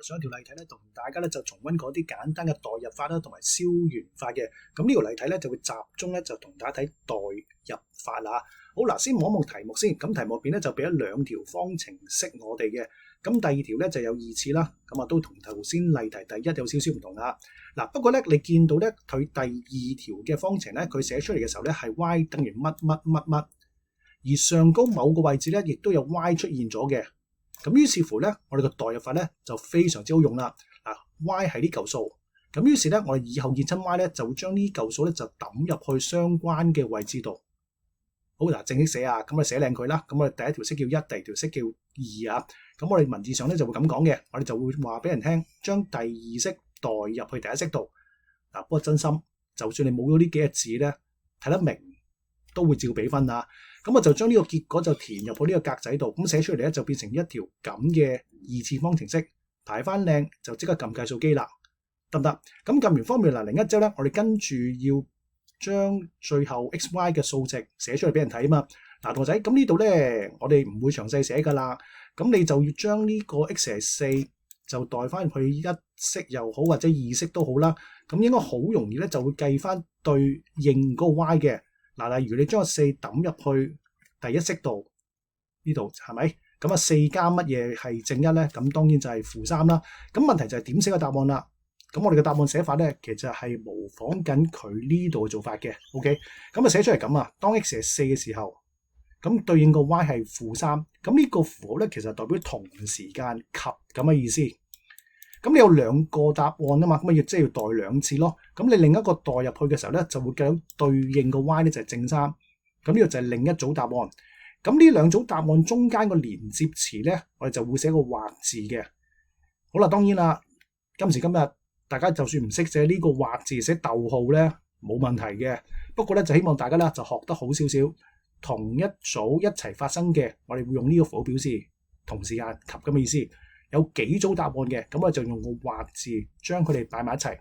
上一條例題咧，同大家咧就重溫嗰啲簡單嘅代入法啦，同埋消元法嘅。咁呢條例題咧就會集中咧就同大家睇代入法啦。好嗱，先望一望題目先。咁題目入邊咧就俾咗兩條方程式我哋嘅。咁第二條咧就有二次啦。咁啊都同頭先例題第一有少少唔同啦。嗱，不過咧你見到咧佢第二條嘅方程咧，佢寫出嚟嘅時候咧係 y 等於乜乜乜乜，而上高某個位置咧亦都有 y 出現咗嘅。咁於是乎咧，我哋個代入法咧就非常之好用啦。嗱 ，y 係呢嚿數，咁於是咧，我哋以後見親 y 咧，就會將呢嚿數咧就抌入去相關嘅位置度。好嗱，正式寫啊，咁我哋寫靚佢啦。咁我哋第一條式叫一，第二條式叫二啊。咁我哋文字上咧就會咁講嘅，我哋就會話俾人聽，將第二式代入去第一式度。嗱，不過真心，就算你冇咗呢幾個字咧，睇得明都會照俾分啊。咁我就將呢個結果就填入去呢個格仔度，咁寫出嚟咧就變成一條咁嘅二次方程式，排翻靚就即刻撳計數機啦，得唔得？咁撳完方面嗱，另一招咧，我哋跟住要將最後 x、y 嘅數值寫出嚟俾人睇啊嘛。嗱，同學仔，咁呢度咧我哋唔會詳細寫噶啦，咁你就要將呢個 x 係4就代翻去一式又好或者二式都好啦，咁應該好容易咧就會計翻對應嗰個 y 嘅。嗱，例如你將個4抌入去第一式度呢度係咪？咁啊4加乜嘢係正一咧？咁當然就係-3啦。咁問題就係點寫個答案啦。咁我哋嘅答案寫法咧，其實係模仿緊佢呢度嘅做法嘅。OK， 咁啊寫出嚟咁啊，當 x 係4嘅時候，咁對應個 y 係-3。咁呢個符號咧，其實代表同時間及咁嘅意思。咁你有兩個答案啊嘛，咁啊即係要代兩次咯。咁你另一個代入去嘅時候咧，就會計到對應個 y 咧就係正3。咁呢個就係另一組答案。咁呢兩組答案中間個連接詞咧，我哋就會寫個或字嘅。好啦，當然啦，今時今日大家就算唔識寫呢個或字，寫逗號咧冇問題嘅。不過咧就希望大家咧就學得好少少，同一組一齊發生嘅，我哋會用呢個符號表示同時間及咁嘅意思。有幾組答案嘅，咁我就用個或字將佢哋擺埋一齊。